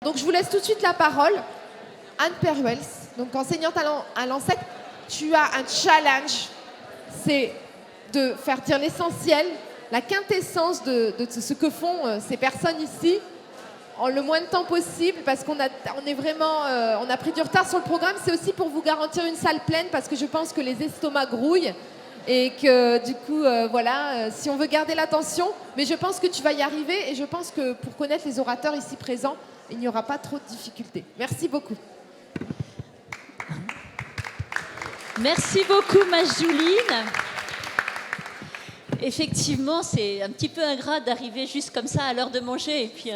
Donc je vous laisse tout de suite la parole. Anne Peruels, donc enseignante à l'ANSEC, tu as un challenge, c'est de faire dire l'essentiel, la quintessence de ce que font ces personnes ici, en le moins de temps possible, parce qu'on on est vraiment, on a pris du retard sur le programme. C'est aussi pour vous garantir une salle pleine, parce que je pense que les estomacs grouillent, et que du coup, voilà, si on veut garder l'attention, mais je pense que tu vas y arriver, et je pense que pour connaître les orateurs ici présents, il n'y aura pas trop de difficultés. Merci beaucoup. Merci beaucoup, Majouline. Effectivement, c'est un petit peu ingrat d'arriver juste comme ça à l'heure de manger. Et puis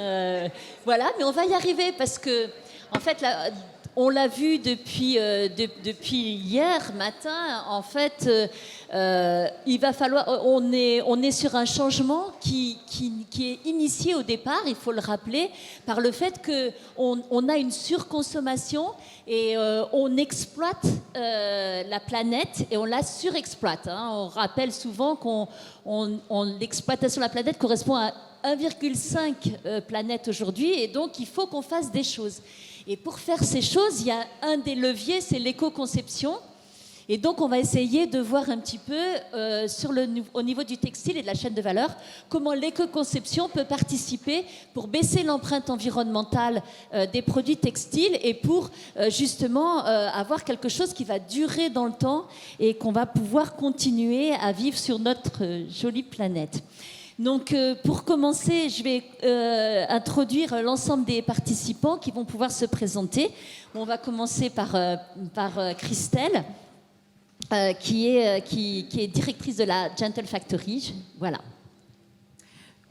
voilà, mais on va y arriver parce que, en fait, on l'a vu depuis hier matin. En fait, il va falloir. On est sur un changement qui est initié au départ. Il faut le rappeler par le fait que on a une surconsommation et on exploite la planète et on la surexploite. Hein. On rappelle souvent l'exploitation de la planète correspond à 1,5 planète aujourd'hui, et donc il faut qu'on fasse des choses. Et pour faire ces choses, il y a un des leviers, c'est l'éco-conception. Et donc, on va essayer de voir un petit peu au niveau du textile et de la chaîne de valeur, comment l'éco-conception peut participer pour baisser l'empreinte environnementale des produits textiles et pour justement avoir quelque chose qui va durer dans le temps et qu'on va pouvoir continuer à vivre sur notre jolie planète. Donc, pour commencer, je vais introduire l'ensemble des participants qui vont pouvoir se présenter. On va commencer par Christelle, qui est directrice de la Gentle Factory. Voilà.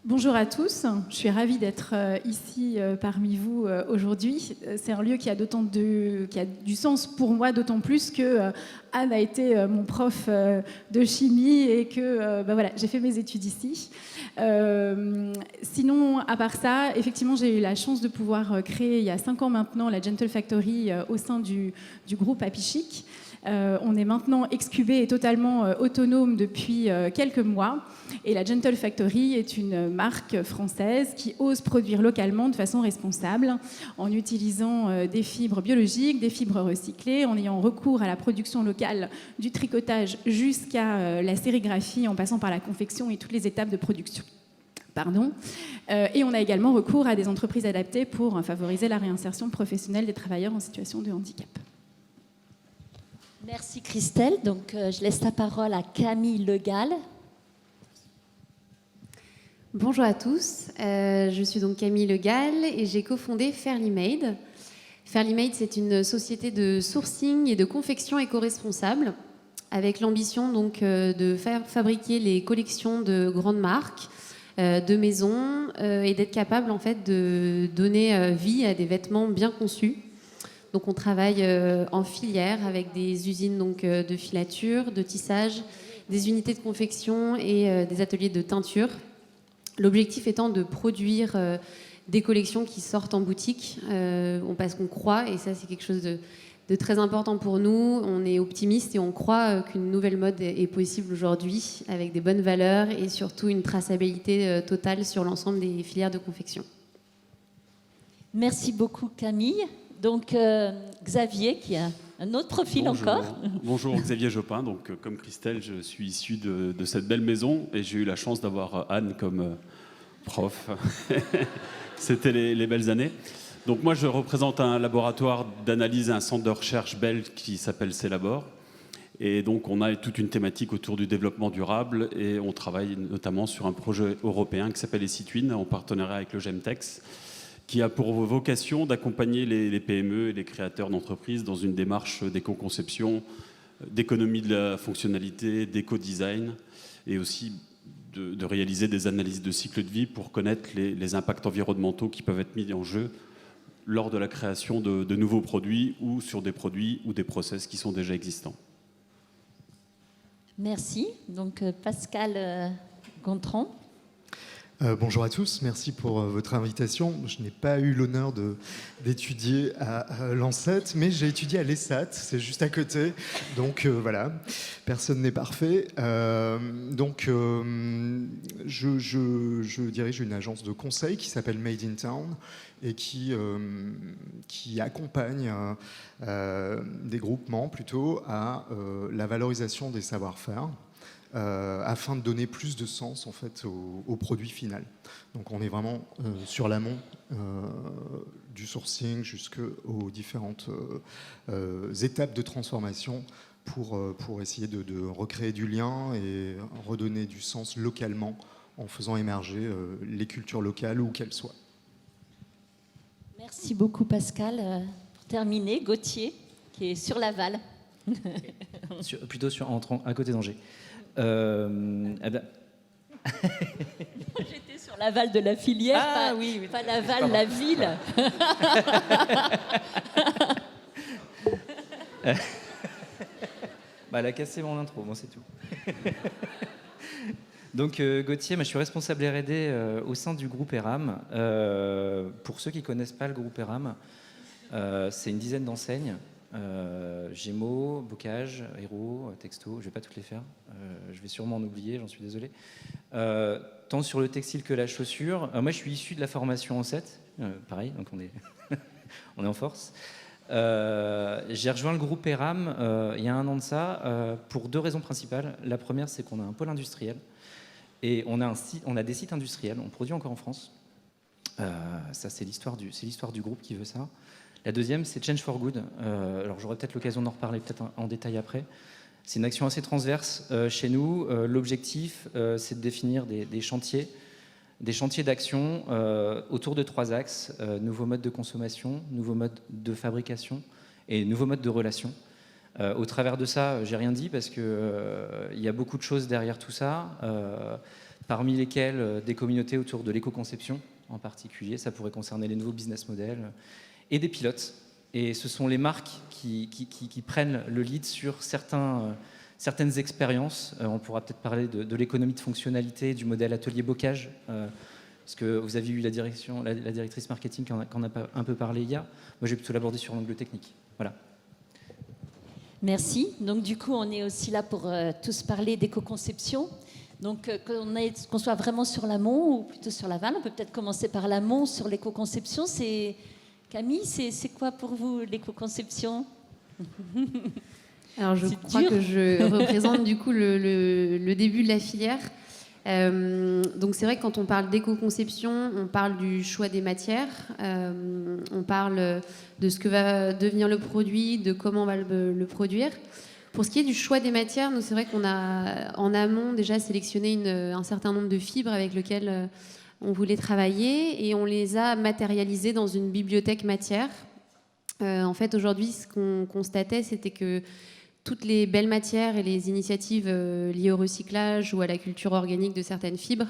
Bonjour à tous, je suis ravie d'être ici parmi vous aujourd'hui. C'est un lieu qui a du sens pour moi, d'autant plus que Anne a été mon prof de chimie et que voilà, j'ai fait mes études ici. Sinon, à part ça, effectivement, j'ai eu la chance de pouvoir créer il y a 5 ans maintenant la Gentle Factory au sein du groupe Happy Chic. On est maintenant excubé et totalement autonome depuis quelques mois. Et la Gentle Factory est une marque française qui ose produire localement de façon responsable en utilisant des fibres biologiques, des fibres recyclées, en ayant recours à la production locale du tricotage jusqu'à la sérigraphie en passant par la confection et toutes les étapes de production. Et on a également recours à des entreprises adaptées pour favoriser la réinsertion professionnelle des travailleurs en situation de handicap. Merci Christelle. Donc, je laisse la parole à Camille Legal. Bonjour à tous, je suis donc Camille Legal et j'ai cofondé Fairly Made. Fairly Made, c'est une société de sourcing et de confection éco-responsable avec l'ambition donc de faire fabriquer les collections de grandes marques, de maisons et d'être capable en fait de donner vie à des vêtements bien conçus. Donc on travaille en filière avec des usines donc, de filature, de tissage, des unités de confection et des ateliers de teinture. L'objectif étant de produire des collections qui sortent en boutique parce qu'on croit, et ça c'est quelque chose de très important pour nous, on est optimiste et on croit qu'une nouvelle mode est possible aujourd'hui avec des bonnes valeurs et surtout une traçabilité totale sur l'ensemble des filières de confection. Merci beaucoup Camille. Donc Xavier qui a un autre profil. Bonjour. Encore. Bonjour, Xavier Jopin. Donc, comme Christelle, je suis issu de cette belle maison et j'ai eu la chance d'avoir Anne comme prof. C'était les belles années. Donc moi, je représente un laboratoire d'analyse et un centre de recherche belge qui s'appelle Célabor. Et donc, on a toute une thématique autour du développement durable et on travaille notamment sur un projet européen qui s'appelle ECITWIN en partenariat avec le GEMTEX, qui a pour vocation d'accompagner les PME et les créateurs d'entreprises dans une démarche d'éco-conception, d'économie de la fonctionnalité, d'éco-design, et aussi de réaliser des analyses de cycle de vie pour connaître les impacts environnementaux qui peuvent être mis en jeu lors de la création de nouveaux produits ou sur des produits ou des process qui sont déjà existants. Merci. Donc Pascal Gontran. Bonjour à tous, merci pour votre invitation. Je n'ai pas eu l'honneur d'étudier à l'ANSET, mais j'ai étudié à l'ESSAT, c'est juste à côté. Donc voilà, personne n'est parfait. Je dirige une agence de conseil qui s'appelle Made in Town et qui accompagne des groupements plutôt à la valorisation des savoir-faire. Afin de donner plus de sens en fait au produit final. Donc on est vraiment sur l'amont du sourcing jusqu'aux différentes étapes de transformation pour essayer de recréer du lien et redonner du sens localement en faisant émerger les cultures locales où qu'elles soient. Merci beaucoup Pascal. Pour terminer, Gauthier, qui est sur Laval. Plutôt à côté d'Angers. J'étais sur Laval de la filière, pas Laval, la ville. Elle a cassé mon intro, bon, c'est tout. Donc Gauthier, je suis responsable R&D au sein du groupe ERAM. Pour ceux qui ne connaissent pas le groupe ERAM, c'est une dizaine d'enseignes. Gémeaux, Bocage, Hero, Texto, je ne vais pas toutes les faire, je vais sûrement en oublier, j'en suis désolé. Tant sur le textile que la chaussure. Moi je suis issu de la formation ANSET, pareil, donc on est, on est en force. J'ai rejoint le groupe ERAM il y a 1 an de ça pour 2 raisons principales. La première, c'est qu'on a un pôle industriel et on a des sites industriels, on produit encore en France. Ça c'est l'histoire du groupe qui veut ça. La deuxième, c'est Change for Good. Alors j'aurai peut-être l'occasion d'en reparler peut-être en détail après. C'est une action assez transverse chez nous. L'objectif, c'est de définir des chantiers d'action autour de 3 axes. Nouveaux modes de consommation, nouveaux modes de fabrication et nouveaux modes de relation. Au travers de ça, j'ai rien dit parce qu'il y a beaucoup de choses derrière tout ça, parmi lesquelles des communautés autour de l'éco-conception en particulier. Ça pourrait concerner les nouveaux business models et des pilotes. Et ce sont les marques qui prennent le lead sur certaines expériences. On pourra peut-être parler de l'économie de fonctionnalité, du modèle atelier bocage, parce que vous avez eu la directrice marketing qui en a un peu parlé hier. Moi, j'ai plutôt l'abordé sur l'angle technique. Voilà. Merci. Donc du coup, on est aussi là pour tous parler d'éco-conception. Donc qu'on soit vraiment sur l'amont ou plutôt sur l'aval, on peut peut-être commencer par l'amont sur l'éco-conception. Camille, c'est quoi pour vous l'éco-conception? Alors je crois que je représente du coup le début de la filière. Donc c'est vrai que quand on parle d'éco-conception, on parle du choix des matières, on parle de ce que va devenir le produit, de comment on va le produire. Pour ce qui est du choix des matières, nous c'est vrai qu'on a en amont déjà sélectionné un certain nombre de fibres avec lesquelles on voulait travailler et on les a matérialisées dans une bibliothèque matière. En fait, aujourd'hui, ce qu'on constatait, c'était que toutes les belles matières et les initiatives liées au recyclage ou à la culture organique de certaines fibres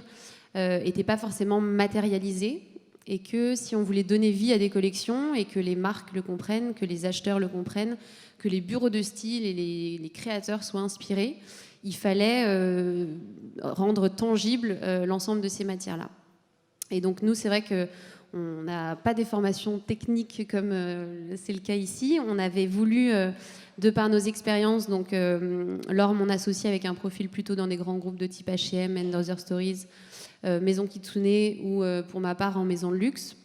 n'étaient pas forcément matérialisées et que si on voulait donner vie à des collections et que les marques le comprennent, que les acheteurs le comprennent, que les bureaux de style et les créateurs soient inspirés, il fallait rendre tangible l'ensemble de ces matières-là. Et donc nous, c'est vrai qu'on n'a pas des formations techniques comme c'est le cas ici. On avait voulu, de par nos expériences, donc Laure, mon associée, avec un profil plutôt dans des grands groupes de type H&M, And Other Stories, Maison Kitsune ou pour ma part en maison de luxe,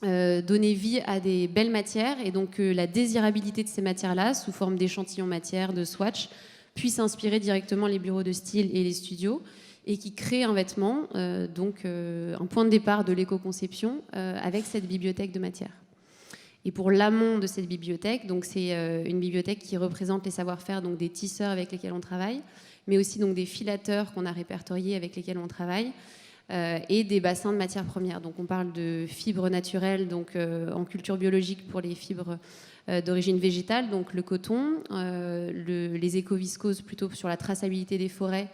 donner vie à des belles matières et donc la désirabilité de ces matières-là, sous forme d'échantillons matières, de swatch, puisse inspirer directement les bureaux de style et les studios, et qui crée un vêtement, un point de départ de l'éco-conception avec cette bibliothèque de matière. Et pour l'amont de cette bibliothèque, donc c'est une bibliothèque qui représente les savoir-faire donc des tisseurs avec lesquels on travaille, mais aussi donc des filateurs qu'on a répertoriés avec lesquels on travaille, et des bassins de matières premières. Donc on parle de fibres naturelles, donc en culture biologique pour les fibres d'origine végétale, donc le coton, les éco-viscoses plutôt sur la traçabilité des forêts,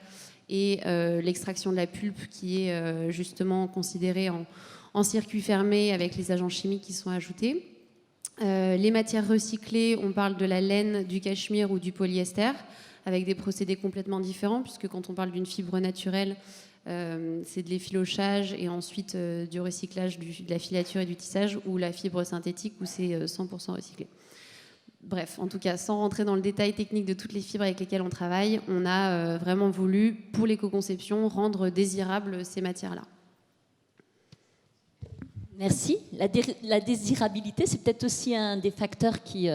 et l'extraction de la pulpe qui est justement considérée en circuit fermé avec les agents chimiques qui sont ajoutés. Les matières recyclées, on parle de la laine, du cachemire ou du polyester, avec des procédés complètement différents, puisque quand on parle d'une fibre naturelle, c'est de l'effilochage et ensuite du recyclage de la filature et du tissage, ou la fibre synthétique où c'est 100% recyclé. Bref, en tout cas, sans rentrer dans le détail technique de toutes les fibres avec lesquelles on travaille, on a vraiment voulu, pour l'éco-conception, rendre désirables ces matières-là. Merci. La désirabilité, c'est peut-être aussi un des facteurs qui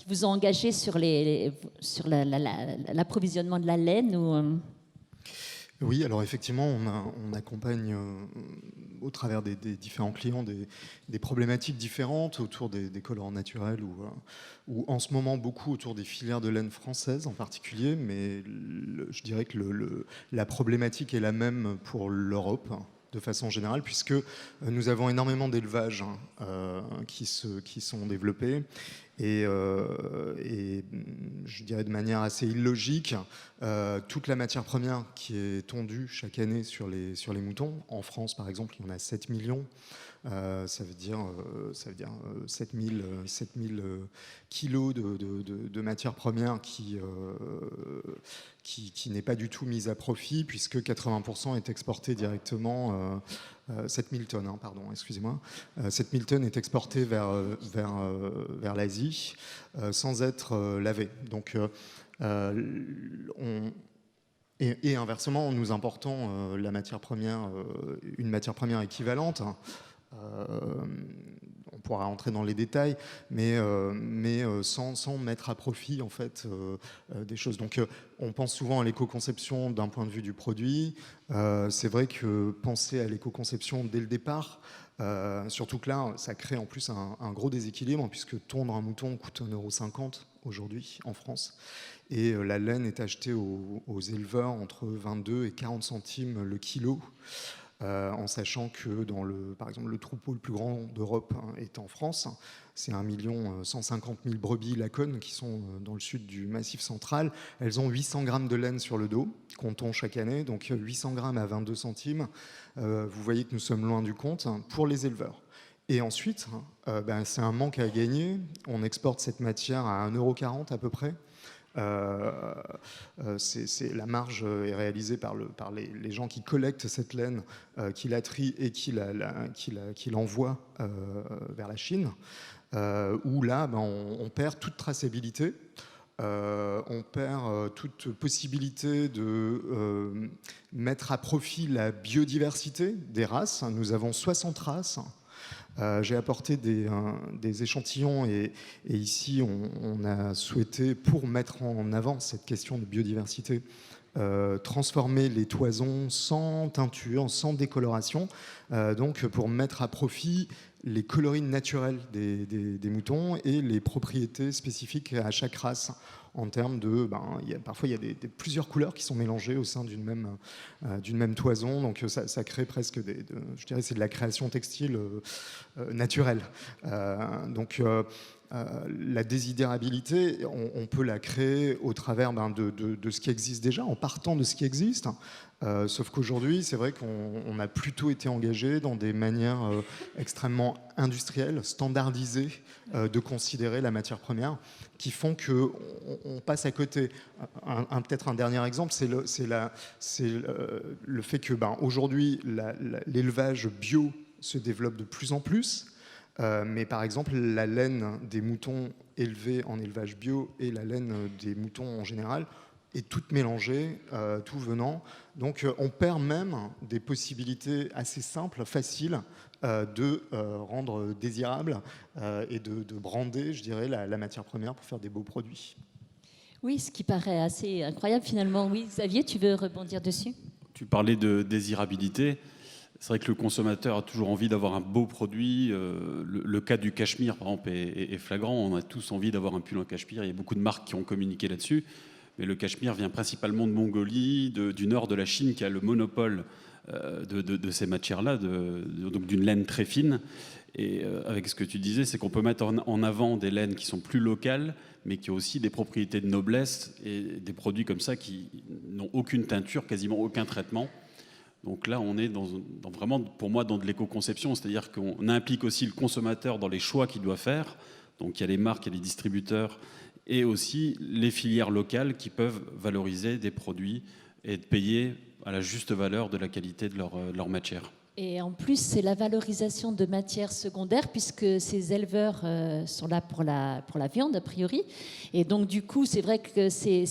vous ont engagé sur l'approvisionnement de la laine ou... Oui, alors effectivement, on accompagne au travers des différents clients des problématiques différentes autour des colorants naturels ou en ce moment beaucoup autour des filières de laine françaises en particulier, mais je dirais que la problématique est la même pour l'Europe de façon générale, puisque nous avons énormément d'élevages qui sont développés. Et je dirais de manière assez illogique, toute la matière première qui est tondue chaque année sur les moutons, en France par exemple, il y en a 7 millions, ça veut dire 7000 kilos de matière première qui n'est pas du tout mise à profit, puisque 80% est exporté directement, 7000 tonnes, pardon, excusez-moi, 7000 tonnes est exporté vers l'Asie sans être lavé. Donc, et inversement, nous importons une matière première équivalente. On pourra entrer dans les détails, mais sans mettre à profit en fait des choses. Donc, on pense souvent à l'éco-conception d'un point de vue du produit. C'est vrai que penser à l'éco-conception dès le départ, surtout que là, ça crée en plus un gros déséquilibre, puisque tondre un mouton coûte 1,50 € aujourd'hui en France. Et la laine est achetée aux éleveurs entre 22 et 40 centimes le kilo. En sachant que par exemple, le troupeau le plus grand d'Europe est en France. C'est 1 150 000 brebis lacones qui sont dans le sud du Massif central. Elles ont 800 grammes de laine sur le dos, qu'on tond chaque année. Donc 800 grammes à 22 centimes. Vous voyez que nous sommes loin du compte pour les éleveurs. Et ensuite, c'est un manque à gagner. On exporte cette matière à 1,40 € à peu près. La marge est réalisée par les gens qui collectent cette laine, qui la trient et qui l'envoient vers la Chine, où là, on perd toute traçabilité. On perd toute possibilité de mettre à profit la biodiversité des races. Nous avons 60 races. J'ai apporté des échantillons et ici on a souhaité, pour mettre en avant cette question de biodiversité, transformer les toisons sans teinture, sans décoloration, donc pour mettre à profit les colorines naturelles des moutons et les propriétés spécifiques à chaque race. En termes de, parfois il y a plusieurs couleurs qui sont mélangées au sein d'une même toison, donc ça crée presque je dirais, c'est de la création textile naturelle. Donc la désidérabilité, on peut la créer au travers de ce qui existe déjà, en partant de ce qui existe. Sauf qu'aujourd'hui, c'est vrai qu'on a plutôt été engagé dans des manières extrêmement industrielles, standardisées, de considérer la matière première, qui font qu'on passe à côté. Peut-être un dernier exemple, c'est le fait que aujourd'hui, l'élevage bio se développe de plus en plus. Mais par exemple, la laine des moutons élevés en élevage bio et la laine des moutons en général est toute mélangée, tout venant. Donc on perd même des possibilités assez simples, faciles, de rendre désirable et de brander, je dirais, la matière première pour faire des beaux produits. Oui, ce qui paraît assez incroyable finalement. Oui, Xavier, tu veux rebondir dessus ? Tu parlais de désirabilité. C'est vrai que le consommateur a toujours envie d'avoir un beau produit. Le cas du cachemire, par exemple, est flagrant. On a tous envie d'avoir un pull en cachemire. Il y a beaucoup de marques qui ont communiqué là-dessus. Mais le cachemire vient principalement de Mongolie, du nord de la Chine, qui a le monopole de ces matières-là, donc d'une laine très fine. Et avec ce que tu disais, c'est qu'on peut mettre en avant des laines qui sont plus locales, mais qui ont aussi des propriétés de noblesse et des produits comme ça qui n'ont aucune teinture, quasiment aucun traitement. Donc là, on est vraiment, pour moi, dans de l'éco-conception, c'est-à-dire qu'on implique aussi le consommateur dans les choix qu'il doit faire. Donc il y a les marques, il y a les distributeurs, et aussi les filières locales qui peuvent valoriser des produits et payer à la juste valeur de la qualité de leur matière. Et en plus, c'est la valorisation de matières secondaires, puisque ces éleveurs sont là pour la viande, a priori. Et donc, du coup, c'est vrai que c'est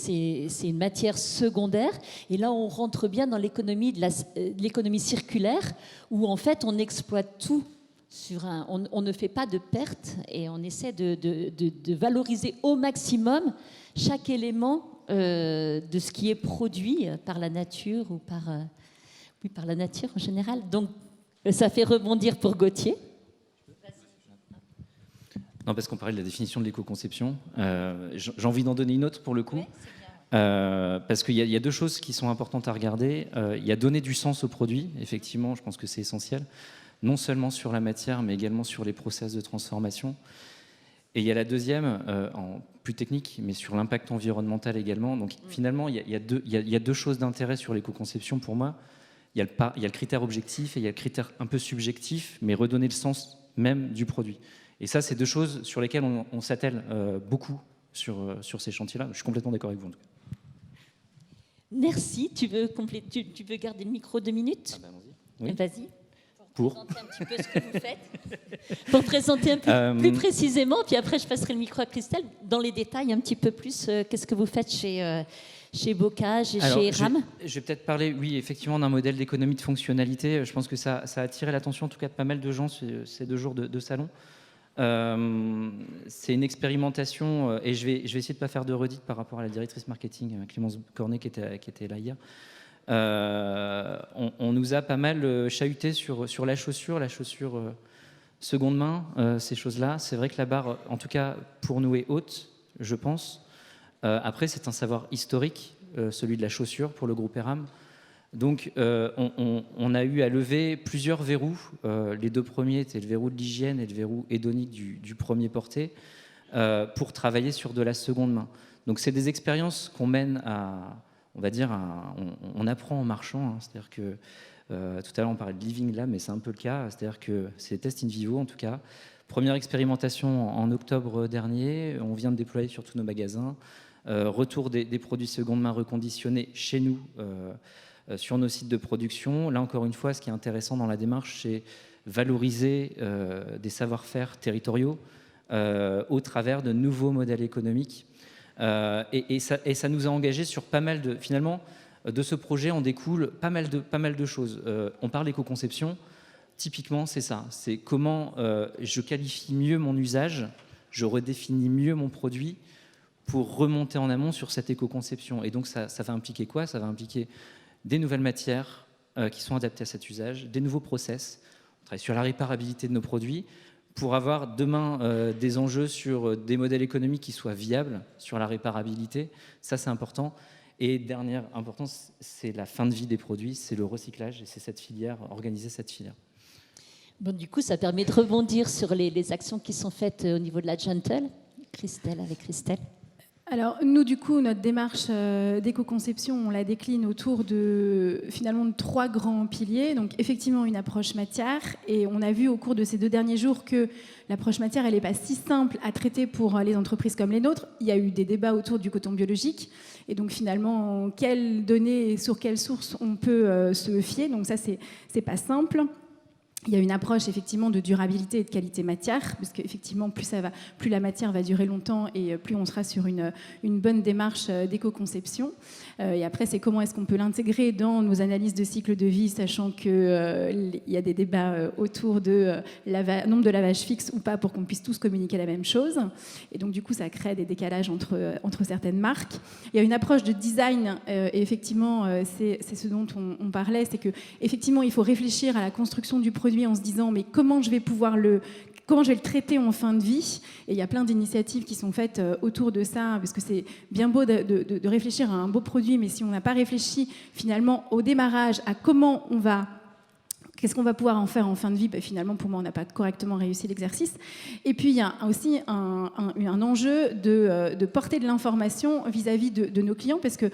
une matière secondaire. Et là, on rentre bien dans l'économie l'économie circulaire, où en fait, on exploite tout. On ne fait pas de pertes et on essaie de valoriser au maximum chaque élément de ce qui est produit par la nature ou par la nature en général. Donc, ça fait rebondir pour Gauthier. Non, parce qu'on parlait de la définition de l'éco-conception. J'ai envie d'en donner une autre pour le coup. Parce qu'il y a deux choses qui sont importantes à regarder. Il y a donner du sens au produit. Effectivement, je pense que c'est essentiel. Non seulement sur la matière, mais également sur les process de transformation. Et il y a la deuxième, en plus technique, mais sur l'impact environnemental également. Donc finalement, il y a deux choses d'intérêt sur l'éco-conception pour moi. Il y a le critère objectif et il y a le critère un peu subjectif, mais redonner le sens même du produit. Et ça, c'est deux choses sur lesquelles on s'attelle beaucoup sur ces chantiers-là. Je suis complètement d'accord avec vous, en tout cas. Merci. Tu veux garder le micro 2 minutes? Oui. Vas-y. Pour présenter un petit peu ce que vous faites. Pour présenter un peu plus précisément, puis après je passerai le micro à Christelle, dans les détails un petit peu plus, qu'est-ce que vous faites chez Bocage et chez RAM? Je vais peut-être parler, oui, effectivement, d'un modèle d'économie de fonctionnalité. Je pense que ça a attiré l'attention, en tout cas, de pas mal de gens ces 2 jours de salon. C'est une expérimentation, et je vais essayer de ne pas faire de redite par rapport à la directrice marketing, Clémence Cornet, qui était là hier. On nous a pas mal chahuté sur la chaussure seconde main, ces choses-là. C'est vrai que la barre, en tout cas pour nous, est haute, je pense. Après, c'est un savoir historique, celui de la chaussure pour le groupe ERAM. Donc, on a eu à lever plusieurs verrous. Les 2 premiers étaient le verrou de l'hygiène et le verrou hédonique du premier porté, pour travailler sur de la seconde main. Donc, c'est des expériences qu'on mène à... On va dire, on apprend en marchant. Hein. C'est-à-dire que tout à l'heure on parlait de Living Lab, mais c'est un peu le cas. C'est-à-dire que c'est des tests in vivo en tout cas. Première expérimentation en octobre dernier. On vient de déployer sur tous nos magasins. Retour des produits seconde main reconditionnés chez nous, sur nos sites de production. Là encore une fois, ce qui est intéressant dans la démarche, c'est valoriser des savoir-faire territoriaux au travers de nouveaux modèles économiques. Et ça nous a engagés sur pas mal de... Finalement, de ce projet, on découle pas mal de choses. On parle d'éco-conception. Typiquement, c'est ça. C'est comment je qualifie mieux mon usage, je redéfinis mieux mon produit pour remonter en amont sur cette éco-conception. Et donc, ça va impliquer quoi? Ça va impliquer des nouvelles matières qui sont adaptées à cet usage, des nouveaux process. On travaille sur la réparabilité de nos produits, pour avoir demain des enjeux sur des modèles économiques qui soient viables sur la réparabilité. Ça, c'est important. Et dernière importance, c'est la fin de vie des produits, c'est le recyclage, et c'est cette filière, organiser cette filière. Bon, du coup, ça permet de rebondir sur les actions qui sont faites au niveau de la Gentle. Christelle, avec Christelle. Alors nous, du coup, notre démarche d'éco-conception, on la décline autour de 3 grands piliers. Donc effectivement une approche matière, et on a vu au cours de ces 2 derniers jours que l'approche matière, elle n'est pas si simple à traiter pour les entreprises comme les nôtres. Il y a eu des débats autour du coton biologique, et donc finalement quelles données et sur quelles sources on peut se fier. Donc ça, c'est pas simple. Il y a une approche effectivement de durabilité et de qualité matière, parce qu'effectivement plus la matière va durer longtemps et plus on sera sur une bonne démarche d'éco-conception. Et après, c'est comment est-ce qu'on peut l'intégrer dans nos analyses de cycle de vie, sachant qu'il y a des débats autour de nombre de lavages fixes ou pas pour qu'on puisse tous communiquer la même chose. Et donc du coup, ça crée des décalages entre certaines marques. Il y a une approche de design, et effectivement, c'est ce dont on parlait, c'est qu'effectivement, il faut réfléchir à la construction du produit en se disant mais comment je vais le traiter en fin de vie. Et il y a plein d'initiatives qui sont faites autour de ça, parce que c'est bien beau de réfléchir à un beau produit, mais si on n'a pas réfléchi finalement au démarrage à qu'est-ce qu'on va pouvoir en faire en fin de vie, finalement pour moi on n'a pas correctement réussi l'exercice. Et puis il y a aussi un enjeu de porter de l'information vis-à-vis de nos clients, parce que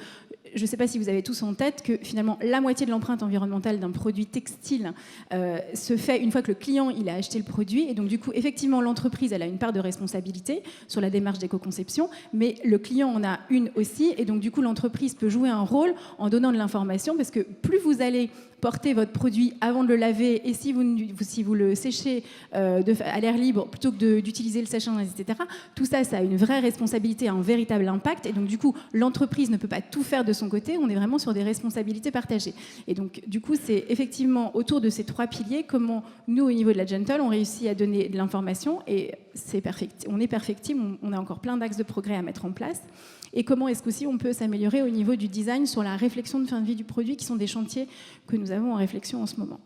je ne sais pas si vous avez tous en tête que finalement la moitié de l'empreinte environnementale d'un produit textile se fait une fois que le client il a acheté le produit. Et donc du coup, effectivement, l'entreprise elle a une part de responsabilité sur la démarche d'éco-conception, mais le client en a une aussi. Et donc du coup, l'entreprise peut jouer un rôle en donnant de l'information, parce que plus vous allez porter votre produit avant de le laver, et si vous le séchez à l'air libre plutôt que d'utiliser le sèche-linge, etc., tout ça, ça a une vraie responsabilité, un véritable impact. Et donc du coup, l'entreprise ne peut pas tout faire de son côté, on est vraiment sur des responsabilités partagées. Et donc du coup, c'est effectivement autour de ces 3 piliers comment nous, au niveau de la Gentle, on réussit à donner de l'information, et on est perfectible, on a encore plein d'axes de progrès à mettre en place. Et comment est-ce qu'aussi on peut s'améliorer au niveau du design sur la réflexion de fin de vie du produit, qui sont des chantiers que nous avons en réflexion en ce moment.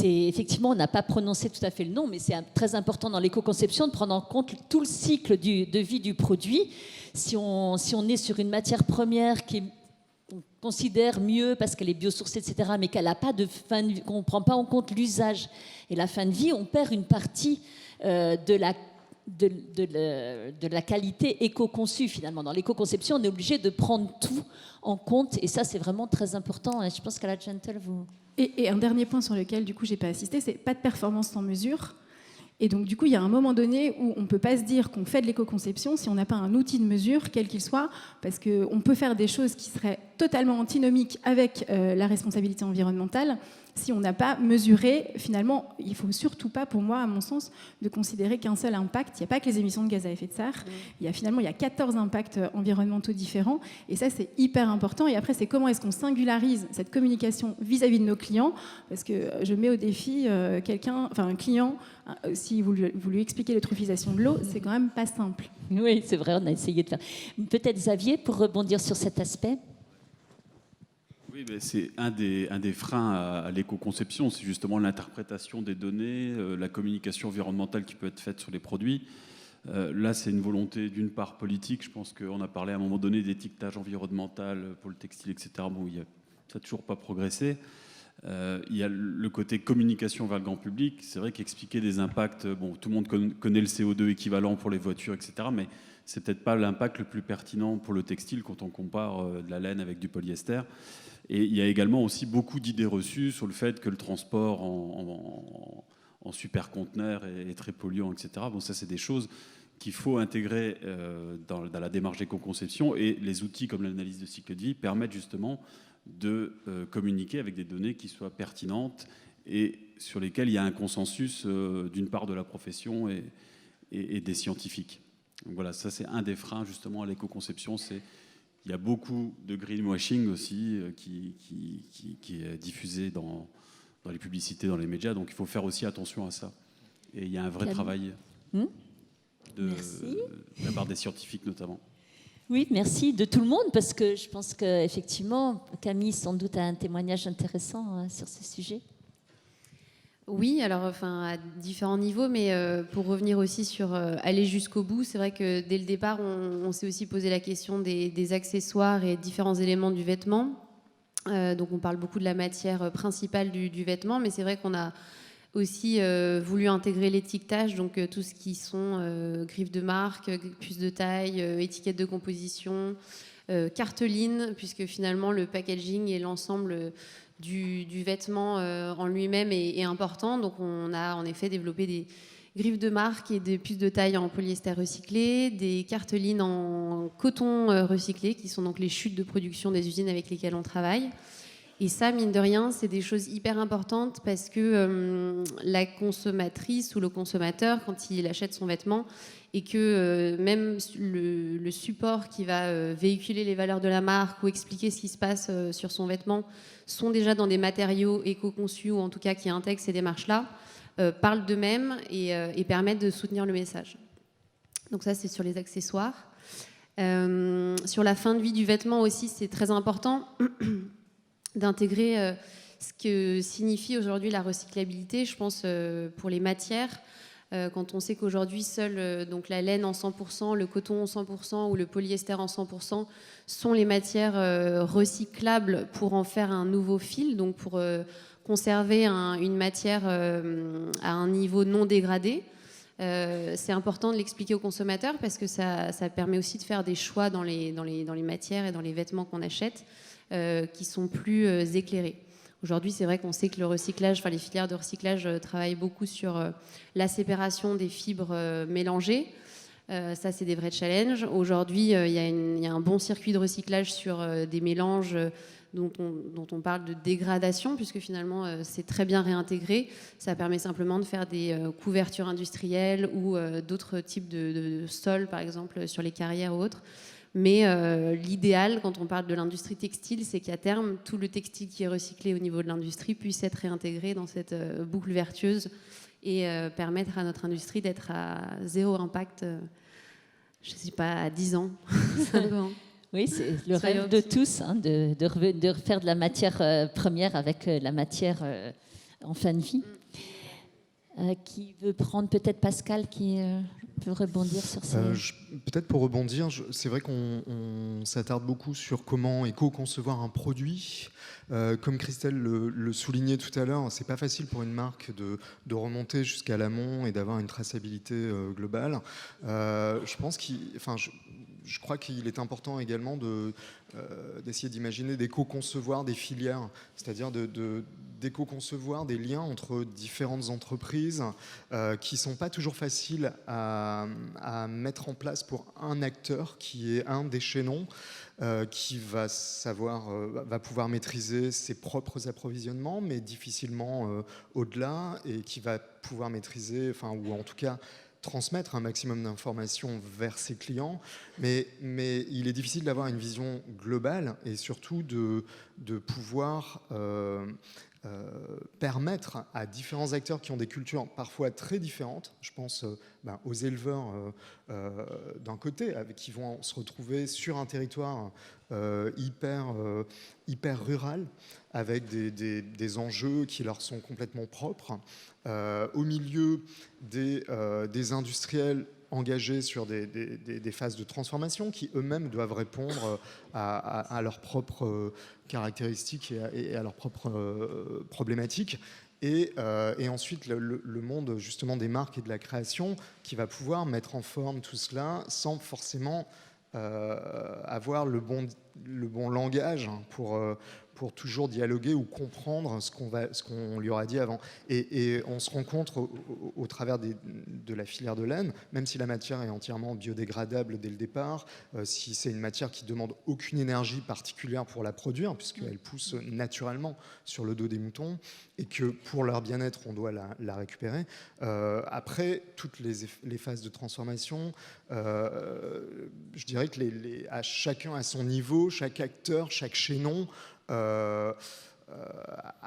Effectivement, on n'a pas prononcé tout à fait le nom, mais c'est très important dans l'éco-conception de prendre en compte tout le cycle de vie du produit. Si on est sur une matière première qu'on considère mieux parce qu'elle est biosourcée, etc., mais qu'elle n'a pas de fin de vie, qu'on ne prend pas en compte l'usage et la fin de vie, on perd une partie de la qualité éco-conçue, finalement. Dans l'éco-conception, on est obligé de prendre tout en compte, et ça, c'est vraiment très important. Et je pense qu'à la Gentle, vous... Et un dernier point sur lequel, du coup, j'ai pas assisté, c'est pas de performance sans mesure. Et donc, du coup, il y a un moment donné où on ne peut pas se dire qu'on fait de l'éco-conception si on n'a pas un outil de mesure, quel qu'il soit, parce qu'on peut faire des choses qui seraient totalement antinomiques avec la responsabilité environnementale. Si on n'a pas mesuré, finalement, il ne faut surtout pas, pour moi, à mon sens, de considérer qu'un seul impact. Il n'y a pas que les émissions de gaz à effet de serre. Il y a 14 impacts environnementaux différents. Et ça, c'est hyper important. Et après, c'est comment est-ce qu'on singularise cette communication vis-à-vis de nos clients. Parce que je mets au défi un client, si vous lui expliquez l'eutrophisation de l'eau, c'est quand même pas simple. Oui, c'est vrai, on a essayé de faire. Peut-être Xavier, pour rebondir sur cet aspect. Oui, mais c'est un des freins à l'éco-conception, c'est justement l'interprétation des données, la communication environnementale qui peut être faite sur les produits. Là, c'est une volonté d'une part politique. Je pense qu'on a parlé à un moment donné d'étiquetage environnemental pour le textile, etc. Bon, ça n'a toujours pas progressé. Il y a le côté communication vers le grand public. C'est vrai qu'expliquer des impacts, bon, tout le monde connaît le CO2 équivalent pour les voitures, etc. Mais c'est peut-être pas l'impact le plus pertinent pour le textile quand on compare de la laine avec du polyester. Et il y a également aussi beaucoup d'idées reçues sur le fait que le transport en super-conteneurs est très polluant, etc. Bon, ça, c'est des choses qu'il faut intégrer dans la démarche d'éco-conception. Et les outils comme l'analyse de cycle de vie permettent justement de communiquer avec des données qui soient pertinentes et sur lesquelles il y a un consensus d'une part de la profession et des scientifiques. Donc voilà, ça c'est un des freins justement à l'éco-conception. Il y a beaucoup de greenwashing aussi qui est diffusé dans les publicités, dans les médias, donc il faut faire aussi attention à ça. Et il y a un vrai travail de la part des scientifiques notamment. Oui, merci de tout le monde, parce que je pense qu'effectivement, Camille sans doute a un témoignage intéressant sur ce sujet. Oui, alors à différents niveaux, mais pour revenir aussi sur aller jusqu'au bout, c'est vrai que dès le départ, on s'est aussi posé la question des accessoires et différents éléments du vêtement. Donc on parle beaucoup de la matière principale du vêtement, mais c'est vrai qu'on a aussi voulu intégrer l'étiquetage, donc tout ce qui sont griffes de marque, puces de taille, étiquettes de composition, cartolines, puisque finalement le packaging et l'ensemble du vêtement en lui-même est important. Donc on a en effet développé des griffes de marque et des puces de taille en polyester recyclé, des cartolines en coton recyclé, qui sont donc les chutes de production des usines avec lesquelles on travaille. Et ça, mine de rien, c'est des choses hyper importantes parce que la consommatrice ou le consommateur, quand il achète son vêtement, et que même le support qui va véhiculer les valeurs de la marque ou expliquer ce qui se passe sur son vêtement sont déjà dans des matériaux éco-conçus ou en tout cas qui intègrent ces démarches-là, parlent d'eux-mêmes et permettent de soutenir le message. Donc ça, c'est sur les accessoires. Sur la fin de vie du vêtement aussi, c'est très important d'intégrer ce que signifie aujourd'hui la recyclabilité, je pense, pour les matières. Quand on sait qu'aujourd'hui, seule donc la laine en 100%, le coton en 100% ou le polyester en 100% sont les matières recyclables pour en faire un nouveau fil, donc pour conserver une matière à un niveau non dégradé. C'est important de l'expliquer aux consommateurs parce que ça permet aussi de faire des choix dans les matières et dans les vêtements qu'on achète qui sont plus éclairés. Aujourd'hui, c'est vrai qu'on sait que le recyclage, les filières de recyclage travaillent beaucoup sur la séparation des fibres mélangées. Ça, c'est des vrais challenges. Aujourd'hui, il y a un bon circuit de recyclage sur des mélanges dont on parle de dégradation, puisque finalement, c'est très bien réintégré. Ça permet simplement de faire des couvertures industrielles ou d'autres types de sols, par exemple, sur les carrières ou autres. Mais l'idéal, quand on parle de l'industrie textile, c'est qu'à terme, tout le textile qui est recyclé au niveau de l'industrie puisse être réintégré dans cette boucle vertueuse et permettre à notre industrie d'être à zéro impact, je ne sais pas, à 10 ans. Oui, c'est le rêve de tous, hein, de refaire de la matière première avec la matière en fin de vie. Qui veut prendre peut-être Pascal qui peut rebondir sur ça. Peut-être pour rebondir, c'est vrai qu'on s'attarde beaucoup sur comment éco-concevoir un produit. Comme Christelle le soulignait tout à l'heure, c'est pas facile pour une marque de remonter jusqu'à l'amont et d'avoir une traçabilité globale. Je crois qu'il est important également d'essayer d'imaginer d'éco-concevoir des filières, c'est-à-dire d'éco-concevoir des liens entre différentes entreprises qui ne sont pas toujours faciles à mettre en place pour un acteur qui est un des chaînons qui va pouvoir maîtriser ses propres approvisionnements, mais difficilement au-delà, et qui va pouvoir maîtriser, ou en tout cas transmettre un maximum d'informations vers ses clients, mais il est difficile d'avoir une vision globale et surtout de pouvoir permettre à différents acteurs qui ont des cultures parfois très différentes, je pense aux éleveurs d'un côté, qui vont se retrouver sur un territoire hyper rural, avec des enjeux qui leur sont complètement propres, au milieu des industriels engagés sur des phases de transformation qui eux-mêmes doivent répondre à leurs propres caractéristiques et à leurs propres problématiques. Et ensuite, le monde justement des marques et de la création qui va pouvoir mettre en forme tout cela sans forcément avoir le bon langage pour toujours dialoguer ou comprendre ce qu'on lui aura dit avant. Et on se rend compte au travers de la filière de laine, même si la matière est entièrement biodégradable dès le départ, si c'est une matière qui ne demande aucune énergie particulière pour la produire, puisqu'elle pousse naturellement sur le dos des moutons, et que pour leur bien-être, on doit la récupérer. Après, toutes les phases de transformation, je dirais que à chacun à son niveau, chaque acteur, chaque chaînon, à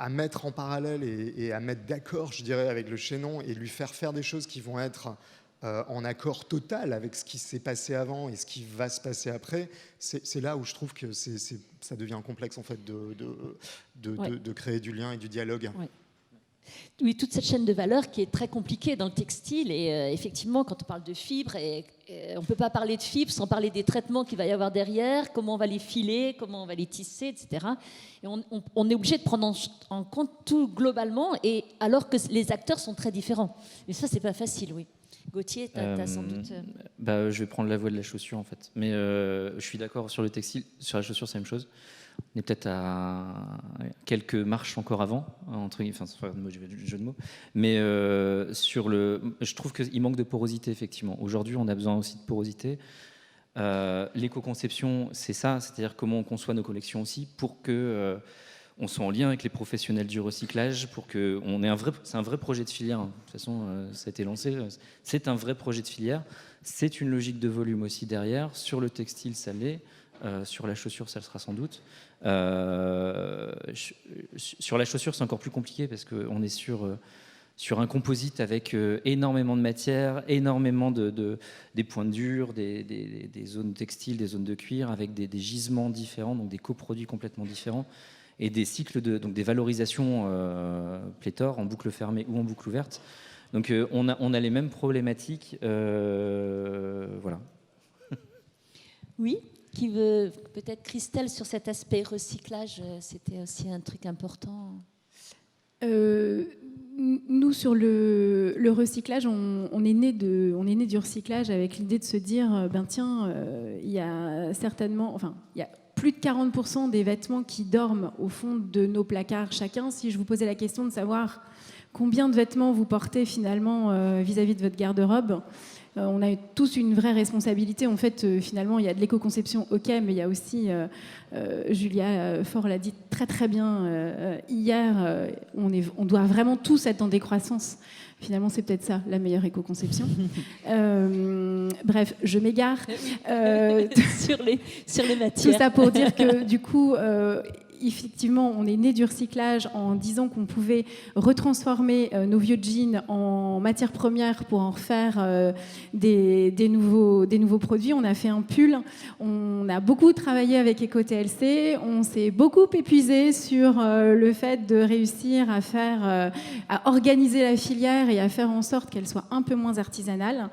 mettre en parallèle et à mettre d'accord, je dirais, avec le chaînon et lui faire des choses qui vont être en accord total avec ce qui s'est passé avant et ce qui va se passer après, c'est là où je trouve que ça devient complexe en fait de créer du lien et du dialogue. Ouais. Oui, toute cette chaîne de valeur qui est très compliquée dans le textile. Et effectivement, quand on parle de fibres, on ne peut pas parler de fibres sans parler des traitements qu'il va y avoir derrière, comment on va les filer, comment on va les tisser, etc. Et on est obligé de prendre en compte tout globalement, et alors que les acteurs sont très différents. Et ça, c'est pas facile, oui. Gauthier, tu as sans doute... je vais prendre la voie de la chaussure, en fait. Mais je suis d'accord sur le textile. Sur la chaussure, c'est la même chose. On est peut-être à quelques marches encore avant, c'est pas un jeu de mots, mais je trouve qu'il manque de porosité, effectivement. Aujourd'hui, on a besoin aussi de porosité. L'éco-conception, c'est ça, c'est-à-dire comment on conçoit nos collections aussi pour que on soit en lien avec les professionnels du recyclage, pour que c'est un vrai projet de filière. De toute façon, ça a été lancé. C'est un vrai projet de filière. C'est une logique de volume aussi derrière. Sur le textile, ça l'est. Sur la chaussure, ça le sera sans doute. Sur la chaussure, c'est encore plus compliqué parce qu'on est sur un composite avec énormément de matière, énormément des points durs, des zones textiles, des zones de cuir, avec des gisements différents, donc des coproduits complètement différents, et des cycles donc des valorisations pléthore en boucle fermée ou en boucle ouverte. Donc on a les mêmes problématiques. Voilà. Oui. Qui veut peut-être Christelle sur cet aspect recyclage, c'était aussi un truc important. nous, sur le recyclage, on est né du recyclage avec l'idée de se dire, il y a certainement, il y a plus de 40% des vêtements qui dorment au fond de nos placards chacun. Si je vous posais la question de savoir combien de vêtements vous portez finalement vis-à-vis de votre garde-robe, on a tous une vraie responsabilité. En fait, finalement, il y a de l'éco-conception, ok, mais il y a aussi, Julia Faure l'a dit très très bien hier, on doit vraiment tous être en décroissance. Finalement, c'est peut-être ça, la meilleure éco-conception. Bref, je m'égare. Sur les matières. Tout ça pour dire que, du coup, effectivement, on est né du recyclage en disant qu'on pouvait retransformer nos vieux jeans en matières premières pour en refaire des nouveaux produits. On a fait un pull. On a beaucoup travaillé avec EcoTLC. On s'est beaucoup épuisé sur le fait de réussir à organiser la filière et à faire en sorte qu'elle soit un peu moins artisanale.